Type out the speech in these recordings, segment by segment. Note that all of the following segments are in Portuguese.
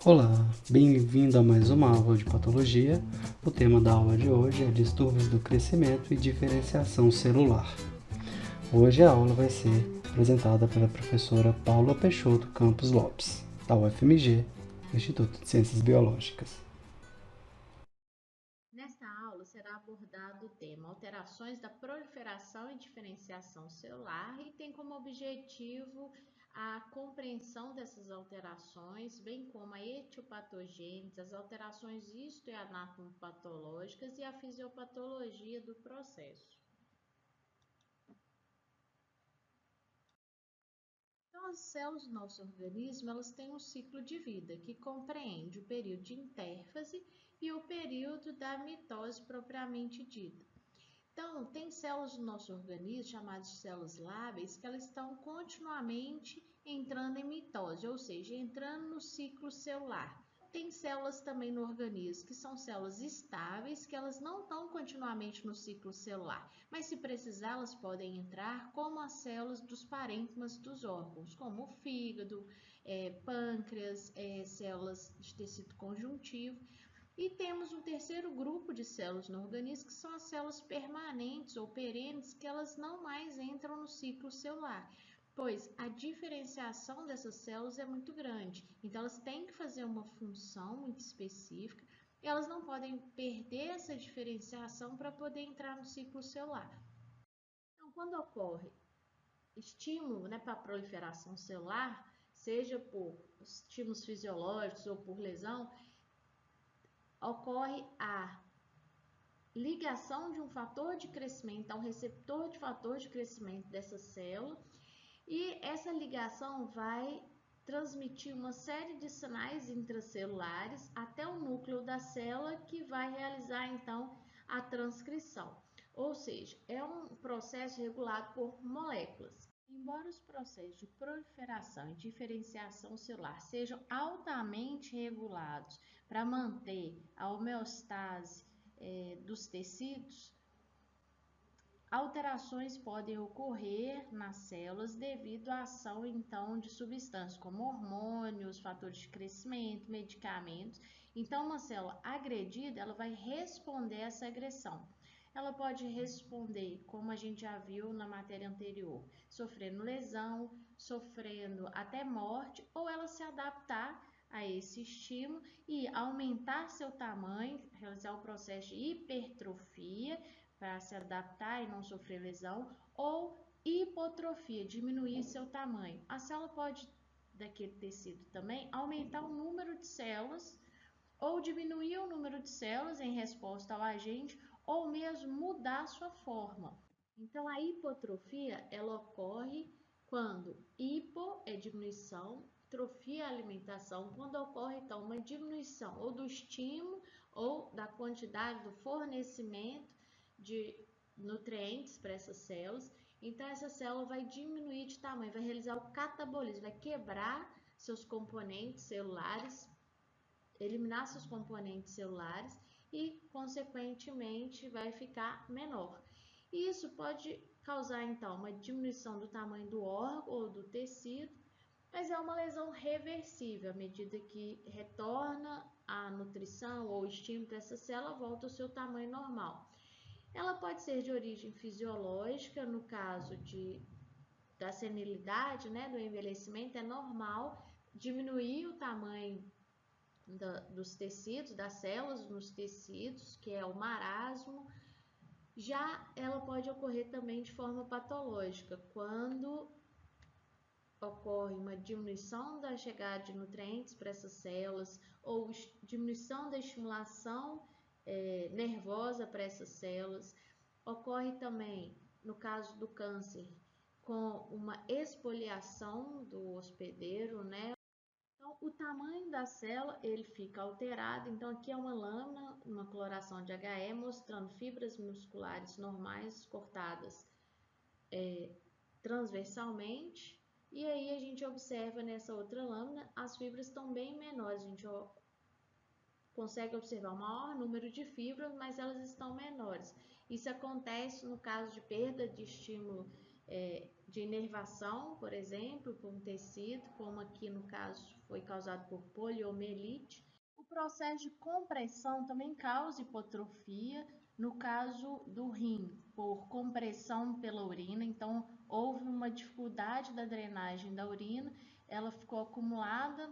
Olá, bem-vindo a mais uma aula de patologia. O tema da aula de hoje é distúrbios do crescimento e diferenciação celular. Hoje a aula vai ser apresentada pela professora Paula Peixoto Campos Lopes, da UFMG, Instituto de Ciências Biológicas. Nesta aula será abordado o tema alterações da proliferação e diferenciação celular e tem como objetivo a compreensão dessas alterações, bem como a etiopatogênese, as alterações histo- e anatomopatológicas e a fisiopatologia do processo. Então, as células do nosso organismo, elas têm um ciclo de vida que compreende o período de intérfase e o período da mitose propriamente dita. Então, tem células do nosso organismo, chamadas de células lábeis, que elas estão continuamente entrando em mitose, ou seja, entrando no ciclo celular. Tem células também no organismo que são células estáveis, que elas não estão continuamente no ciclo celular, mas se precisar, elas podem entrar como as células dos parênquimas dos órgãos, como o fígado, pâncreas, células de tecido conjuntivo. E temos um terceiro grupo de células no organismo, que são as células permanentes ou perenes, que elas não mais entram no ciclo celular, pois a diferenciação dessas células é muito grande. Então, elas têm que fazer uma função muito específica e elas não podem perder essa diferenciação para poder entrar no ciclo celular. Então, quando ocorre estímulo, para a proliferação celular, seja por estímulos fisiológicos ou por lesão, ocorre a ligação de um fator de crescimento a um receptor de fator de crescimento dessa célula, e essa ligação vai transmitir uma série de sinais intracelulares até o núcleo da célula, que vai realizar então a transcrição. Ou seja, é um processo regulado por moléculas. Embora os processos de proliferação e diferenciação celular sejam altamente regulados para manter a homeostase dos tecidos, alterações podem ocorrer nas células devido à ação então de substâncias como hormônios, fatores de crescimento, medicamentos. Então, uma célula agredida, ela vai responder a essa agressão. Ela pode responder, como a gente já viu na matéria anterior, sofrendo lesão, sofrendo até morte, ou ela se adaptar a esse estímulo e aumentar seu tamanho, realizar o processo de hipertrofia para se adaptar e não sofrer lesão, ou hipotrofia, diminuir seu tamanho. A célula pode, daquele tecido também, aumentar o número de células ou diminuir o número de células em resposta ao agente, ou mesmo mudar sua forma. Então, a hipotrofia, ela ocorre quando hipo é diminuição, trofia é alimentação, quando ocorre então uma diminuição ou do estímulo ou da quantidade do fornecimento de nutrientes para essas células. Então, essa célula vai diminuir de tamanho, vai realizar o catabolismo, vai quebrar seus componentes celulares, eliminar seus componentes celulares e, consequentemente, vai ficar menor. E isso pode causar, então, uma diminuição do tamanho do órgão ou do tecido, mas é uma lesão reversível. À medida que retorna a nutrição ou estímulo para essa célula, volta ao seu tamanho normal. Ela pode ser de origem fisiológica, no caso da senilidade, do envelhecimento, é normal diminuir o tamanho dos tecidos, das células nos tecidos, que é o marasmo. Já ela pode ocorrer também de forma patológica, quando ocorre uma diminuição da chegada de nutrientes para essas células ou diminuição da estimulação nervosa para essas células. Ocorre também, no caso do câncer, com uma espoliação do hospedeiro, Então, o tamanho da célula, ele fica alterado. Então, aqui é uma lâmina, uma coloração de HE, mostrando fibras musculares normais cortadas transversalmente. E aí a gente observa nessa outra lâmina, as fibras estão bem menores. A gente consegue observar um maior número de fibras, mas elas estão menores. Isso acontece no caso de perda de estímulo de inervação, por exemplo, por um tecido, como aqui no caso foi causado por poliomielite. O processo de compressão também causa hipotrofia, no caso do rim, por compressão pela urina. Então, houve uma dificuldade da drenagem da urina, ela ficou acumulada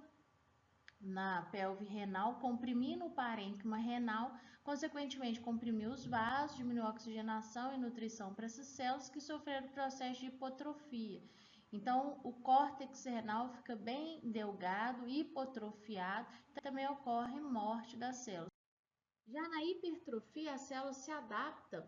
na pelve renal, comprimindo o parênquima renal, consequentemente comprimiu os vasos, diminuiu a oxigenação e nutrição para essas células que sofreram o processo de hipotrofia. Então, o córtex renal fica bem delgado, hipotrofiado, também ocorre morte das células. Já na hipertrofia, a célula se adapta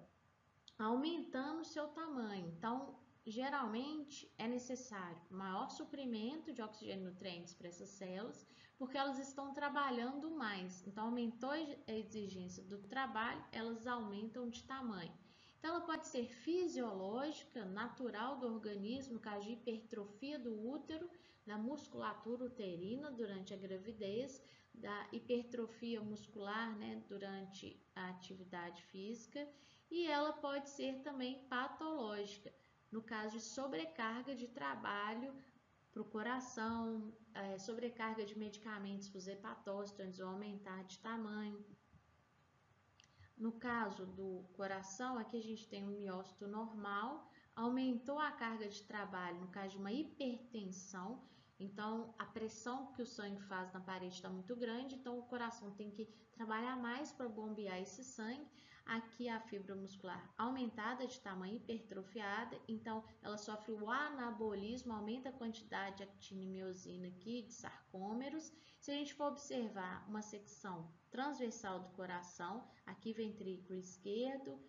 aumentando o seu tamanho. Então, geralmente é necessário maior suprimento de oxigênio e nutrientes para essas células, porque elas estão trabalhando mais. Então, aumentou a exigência do trabalho, elas aumentam de tamanho. Então, ela pode ser fisiológica, natural do organismo, no caso de hipertrofia do útero, da musculatura uterina durante a gravidez, da hipertrofia muscular, né, durante a atividade física, e ela pode ser também patológica, no caso de sobrecarga de trabalho para o coração, sobrecarga de medicamentos para os hepatócitos ou aumentar de tamanho. No caso do coração, aqui a gente tem um miócito normal, aumentou a carga de trabalho, no caso de uma hipertensão, então a pressão que o sangue faz na parede está muito grande, então o coração tem que trabalhar mais para bombear esse sangue. Aqui a fibra muscular aumentada de tamanho, hipertrofiada, então ela sofre o anabolismo, aumenta a quantidade de actina e miosina aqui, de sarcômeros. Se a gente for observar uma secção transversal do coração, aqui ventrículo esquerdo,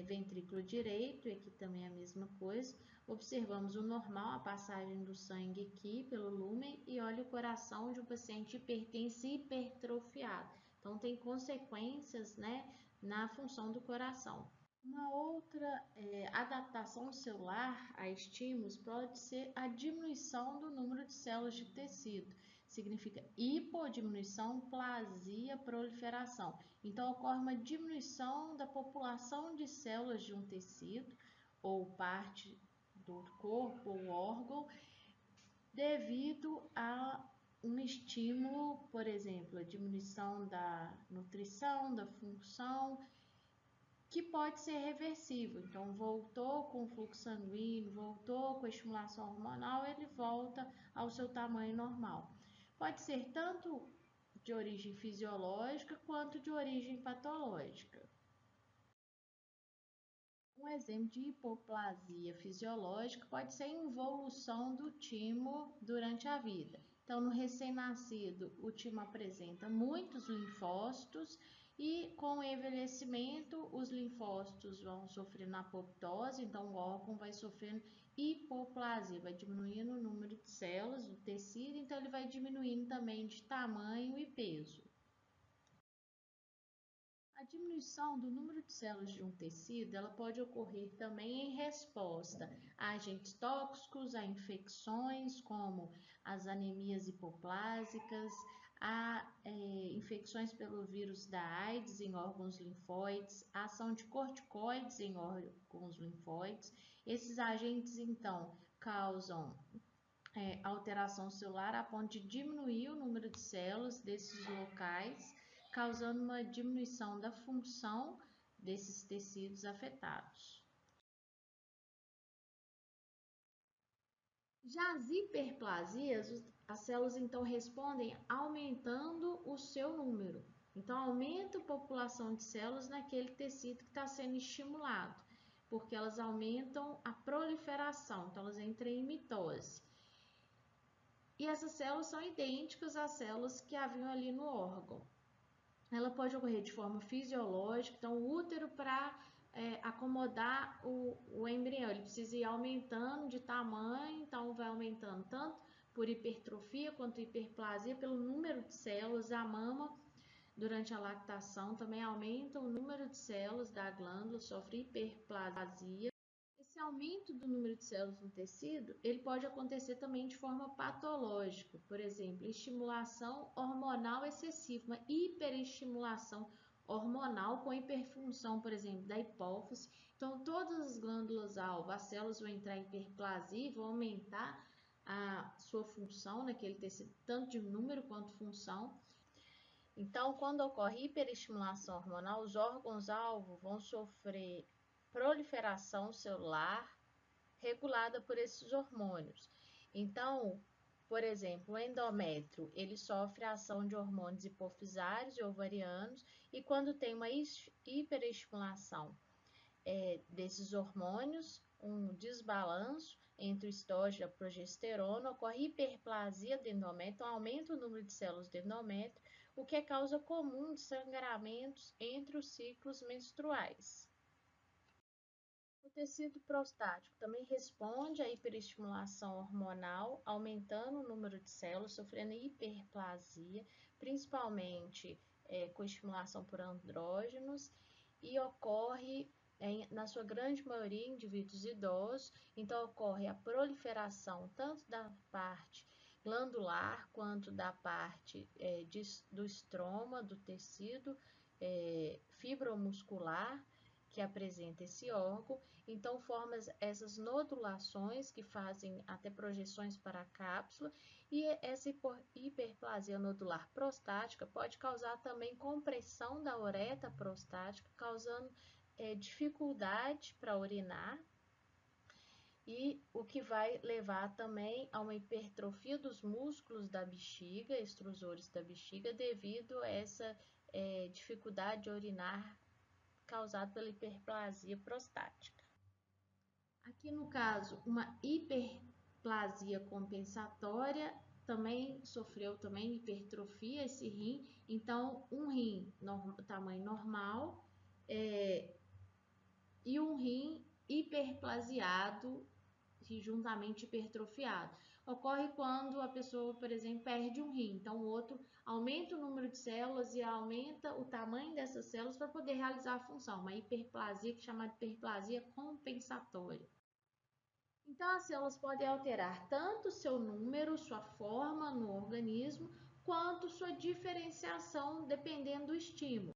ventrículo direito, e aqui também é a mesma coisa. Observamos o normal, a passagem do sangue aqui pelo lúmen, e olha o coração de um paciente hipertenso e hipertrofiado. Então, tem consequências, né, na função do coração. Uma outra adaptação celular a estímulos pode ser a diminuição do número de células de tecido. Significa hipodiminuição, plasia, proliferação. Então, ocorre uma diminuição da população de células de um tecido ou parte do corpo ou órgão devido a um estímulo, por exemplo, a diminuição da nutrição, da função, que pode ser reversível. Então, voltou com o fluxo sanguíneo, voltou com a estimulação hormonal, ele volta ao seu tamanho normal. Pode ser tanto de origem fisiológica quanto de origem patológica. Um exemplo de hipoplasia fisiológica pode ser a involução do timo durante a vida. Então, no recém-nascido, o timo apresenta muitos linfócitos e, com o envelhecimento, os linfócitos vão sofrendo apoptose, então o órgão vai sofrendo hipoplasia, vai diminuindo o número de células do tecido, então ele vai diminuindo também de tamanho e peso. A diminuição do número de células de um tecido, ela pode ocorrer também em resposta a agentes tóxicos, a infecções como as anemias hipoplásicas, a infecções pelo vírus da AIDS em órgãos linfóides, a ação de corticoides em órgãos linfóides. Esses agentes, então, causam alteração celular a ponto de diminuir o número de células desses locais, causando uma diminuição da função desses tecidos afetados. Já as hiperplasias, as células então respondem aumentando o seu número. Então, aumenta a população de células naquele tecido que está sendo estimulado, porque elas aumentam a proliferação, então elas entram em mitose. E essas células são idênticas às células que haviam ali no órgão. Ela pode ocorrer de forma fisiológica, então o útero para acomodar o embrião, ele precisa ir aumentando de tamanho, então vai aumentando tanto por hipertrofia quanto hiperplasia pelo número de células. A mama, durante a lactação, também aumenta o número de células da glândula, sofre hiperplasia. Esse aumento do número de células no tecido, ele pode acontecer também de forma patológica, por exemplo, estimulação hormonal excessiva, uma hiperestimulação hormonal com hiperfunção, por exemplo, da hipófise. Então, todas as glândulas-alvo, as células vão entrar em hiperplasia e vão aumentar a sua função naquele tecido, tanto de número quanto função. Então, quando ocorre hiperestimulação hormonal, os órgãos-alvo vão sofrer proliferação celular regulada por esses hormônios. Então, por exemplo, o endométrio, ele sofre a ação de hormônios hipofisários e ovarianos, e quando tem uma hiperestimulação desses hormônios, um desbalanço entre o estrógeno e a progesterona, ocorre hiperplasia do endométrio, aumenta o número de células do endométrio, o que é causa comum de sangramentos entre os ciclos menstruais. O tecido prostático também responde à hiperestimulação hormonal, aumentando o número de células, sofrendo hiperplasia, principalmente com estimulação por andrógenos, e ocorre, na sua grande maioria, em indivíduos idosos. Então, ocorre a proliferação tanto da parte glandular quanto da parte do estroma, do tecido fibromuscular, que apresenta esse órgão. Então, forma essas nodulações que fazem até projeções para a cápsula, e essa hiperplasia nodular prostática pode causar também compressão da uretra prostática, causando dificuldade para urinar, e o que vai levar também a uma hipertrofia dos músculos da bexiga, extrusores da bexiga, devido a essa dificuldade de urinar causado pela hiperplasia prostática. Aqui no caso, uma hiperplasia compensatória também sofreu hipertrofia esse rim. Então, um rim tamanho normal e um rim hiperplasiado e juntamente hipertrofiado. Ocorre quando a pessoa, por exemplo, perde um rim. Então, o outro aumenta o número de células e aumenta o tamanho dessas células para poder realizar a função. Uma hiperplasia que é chamada de hiperplasia compensatória. Então, as células podem alterar tanto seu número, sua forma no organismo, quanto sua diferenciação dependendo do estímulo.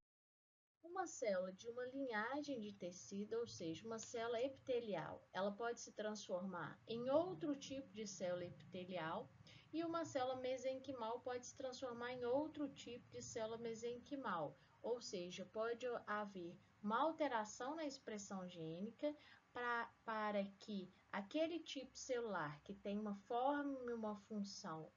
Uma célula de uma linhagem de tecido, ou seja, uma célula epitelial, ela pode se transformar em outro tipo de célula epitelial, e uma célula mesenquimal pode se transformar em outro tipo de célula mesenquimal, ou seja, pode haver uma alteração na expressão gênica para que aquele tipo celular que tem uma forma e uma função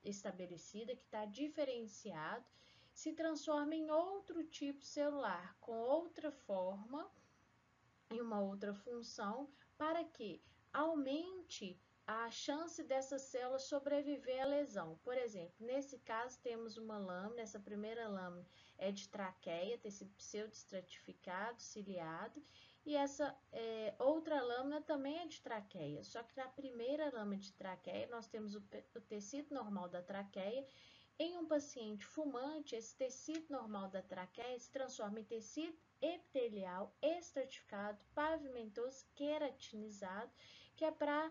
estabelecida, que está diferenciado, se transforma em outro tipo celular, com outra forma e uma outra função, para que aumente a chance dessa célula sobreviver à lesão. Por exemplo, nesse caso temos uma lâmina, essa primeira lâmina é de traqueia, tecido pseudoestratificado, ciliado, e essa outra lâmina também é de traqueia, só que na primeira lâmina de traqueia nós temos o tecido normal da traqueia. Em um paciente fumante, esse tecido normal da traqueia se transforma em tecido epitelial estratificado, pavimentoso, queratinizado, que é para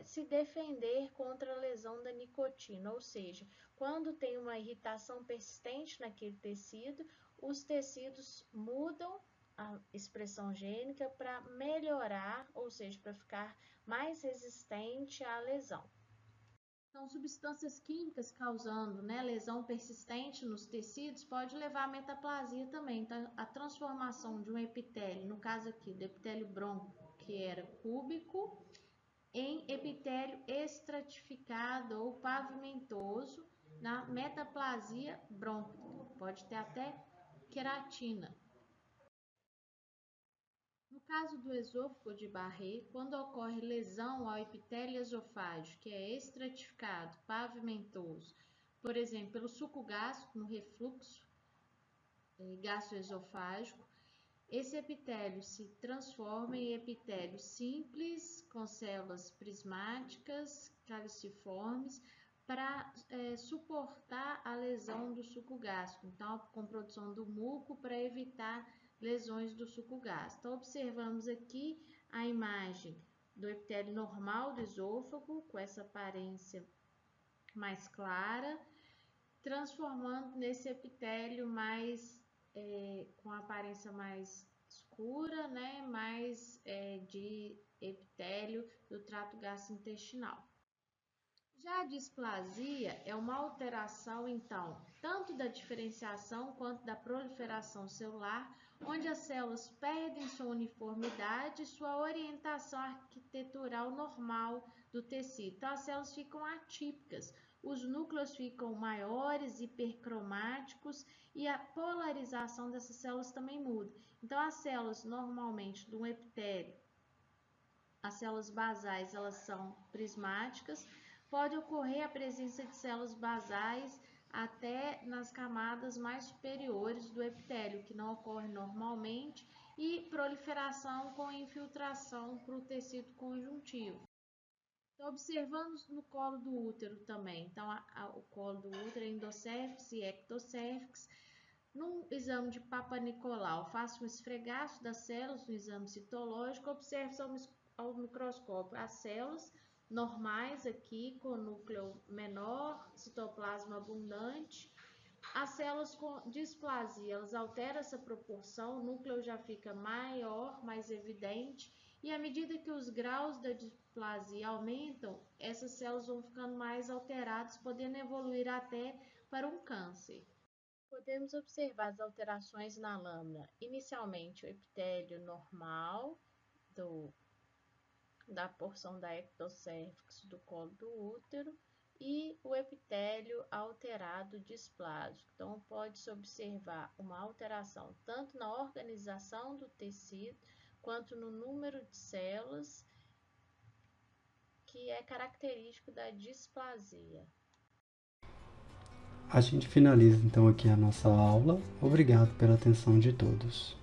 se defender contra a lesão da nicotina, ou seja, quando tem uma irritação persistente naquele tecido, os tecidos mudam a expressão gênica para melhorar, ou seja, para ficar mais resistente à lesão. Então, substâncias químicas causando lesão persistente nos tecidos pode levar à metaplasia também. Então, a transformação de um epitélio, no caso aqui do epitélio brônquico, que era cúbico, em epitélio estratificado ou pavimentoso, na metaplasia brônquica. Pode ter até queratina. No caso do esôfago de Barré, quando ocorre lesão ao epitélio esofágico, que é estratificado, pavimentoso, por exemplo, pelo suco gástrico no refluxo gastroesofágico, esse epitélio se transforma em epitélio simples, com células prismáticas, caliciformes, para suportar a lesão do suco gástrico. Então, com produção do muco para evitar lesões do suco gástrico. Então, observamos aqui a imagem do epitélio normal do esôfago, com essa aparência mais clara, transformando nesse epitélio mais com aparência mais escura, né, mais de epitélio do trato gastrointestinal. Já a displasia é uma alteração, então, tanto da diferenciação quanto da proliferação celular, onde as células perdem sua uniformidade e sua orientação arquitetural normal do tecido. Então, as células ficam atípicas, os núcleos ficam maiores, hipercromáticos e a polarização dessas células também muda. Então, as células normalmente do epitélio, as células basais, elas são prismáticas. Pode ocorrer a presença de células basais até nas camadas mais superiores do epitélio, que não ocorre normalmente, e proliferação com infiltração para o tecido conjuntivo. Então, observando no colo do útero também. Então, o colo do útero é endocérvix e ectocérvix. No exame de Papa Nicolau, faça um esfregaço das células no exame citológico, observe ao microscópio as células normais aqui, com núcleo menor, citoplasma abundante. As células com displasia, elas alteram essa proporção, o núcleo já fica maior, mais evidente, e à medida que os graus da displasia aumentam, essas células vão ficando mais alteradas, podendo evoluir até para um câncer. Podemos observar as alterações na lâmina, inicialmente o epitélio normal da porção da ectocérvix do colo do útero e o epitélio alterado displásico. Então, pode-se observar uma alteração tanto na organização do tecido quanto no número de células, que é característico da displasia. A gente finaliza então aqui a nossa aula. Obrigado pela atenção de todos.